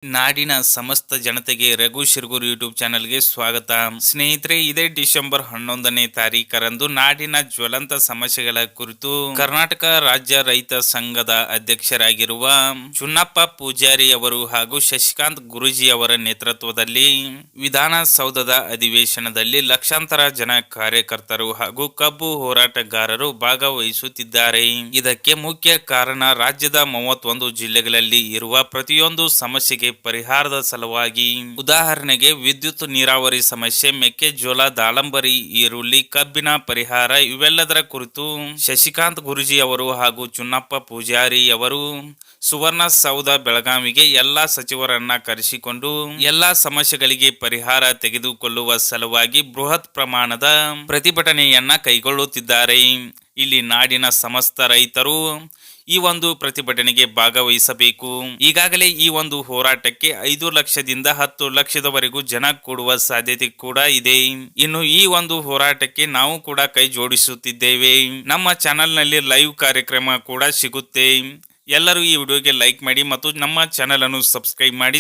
ನಾಡಿನ ಸಮಸ್ತ ಜನತೆಗೆ ರಘು ಶಿರ್ಗೂರ್ ಯೂಟ್ಯೂಬ್ ಚಾನೆಲ್ಗೆ ಸ್ವಾಗತ. ಸ್ನೇಹಿತರೆ, ಇದೇ ಡಿಸೆಂಬರ್ 11ನೇ ತಾರೀಕರಂದು ನಾಡಿನ ಜ್ವಲಂತ ಸಮಸ್ಯೆಗಳ ಕುರಿತು ಕರ್ನಾಟಕ ರಾಜ್ಯ ರೈತ ಸಂಘದ ಅಧ್ಯಕ್ಷರಾಗಿರುವ ಚುನ್ನಪ್ಪ ಪೂಜಾರಿ ಅವರು ಹಾಗೂ ಶಶಿಕಾಂತ್ ಗುರೂಜಿ ಅವರ ನೇತೃತ್ವದಲ್ಲಿ ವಿಧಾನಸೌಧದ ಅಧಿವೇಶನದಲ್ಲಿ ಲಕ್ಷಾಂತರ ಜನ ಕಾರ್ಯಕರ್ತರು ಹಾಗೂ ಕಬ್ಬು ಹೋರಾಟಗಾರರು ಭಾಗವಹಿಸುತ್ತಿದ್ದಾರೆ. ಇದಕ್ಕೆ ಮುಖ್ಯ ಕಾರಣ ರಾಜ್ಯದ 31 ಜಿಲ್ಲೆಗಳಲ್ಲಿ ಇರುವ ಪ್ರತಿಯೊಂದು ಸಮಸ್ಯೆಗೆ ಪರಿಹಾರದ ಸಲುವಾಗಿ. ಉದಾಹರಣೆಗೆ ವಿದ್ಯುತ್, ನೀರಾವರಿ ಸಮಸ್ಯೆ, ಮೆಕ್ಕೆಜೋಳ, ದಾಳಂಬರಿ, ಈರುಳ್ಳಿ, ಕಬ್ಬಿನ ಪರಿಹಾರ ಇವೆಲ್ಲದರ ಕುರಿತು ಶಶಿಕಾಂತ್ ಗುರೂಜಿ ಅವರು ಹಾಗೂ ಚುನ್ನಪ್ಪ ಪೂಜಾರಿ ಅವರು ಸುವರ್ಣಸೌಧ ಬೆಳಗಾವಿಗೆ ಎಲ್ಲಾ ಸಚಿವರನ್ನ ಕರೆಸಿಕೊಂಡು ಎಲ್ಲಾ ಸಮಸ್ಯೆಗಳಿಗೆ ಪರಿಹಾರ ತೆಗೆದುಕೊಳ್ಳುವ ಸಲುವಾಗಿ ಬೃಹತ್ ಪ್ರಮಾಣದ ಪ್ರತಿಭಟನೆಯನ್ನ ಕೈಗೊಳ್ಳುತ್ತಿದ್ದಾರೆ. ಇಲ್ಲಿ ನಾಡಿನ ಸಮಸ್ತ ರೈತರು ಈ ಒಂದು ಪ್ರತಿಭಟನೆಗೆ ಭಾಗವಹಿಸಬೇಕು. ಈಗಾಗಲೇ ಈ ಒಂದು ಹೋರಾಟಕ್ಕೆ 5 ಲಕ್ಷದಿಂದ 10 ಲಕ್ಷದವರೆಗೂ ಜನ ಕೂಡುವ ಸಾಧ್ಯತೆ ಕೂಡ ಇದೆ. ಇನ್ನು ಈ ಒಂದು ಹೋರಾಟಕ್ಕೆ ನಾವು ಕೂಡ ಕೈ ಜೋಡಿಸುತ್ತಿದ್ದೇವೆ. ನಮ್ಮ ಚಾನೆಲ್ ನಲ್ಲಿ ಲೈವ್ ಕಾರ್ಯಕ್ರಮ ಕೂಡ ಸಿಗುತ್ತೆ. ಎಲ್ಲರೂ ಈ ವಿಡಿಯೋಗೆ ಲೈಕ್ ಮಾಡಿ ಮತ್ತು ನಮ್ಮ ಚಾನೆಲ್ ಅನ್ನು ಸಬ್ಸ್ಕ್ರೈಬ್ ಮಾಡಿ.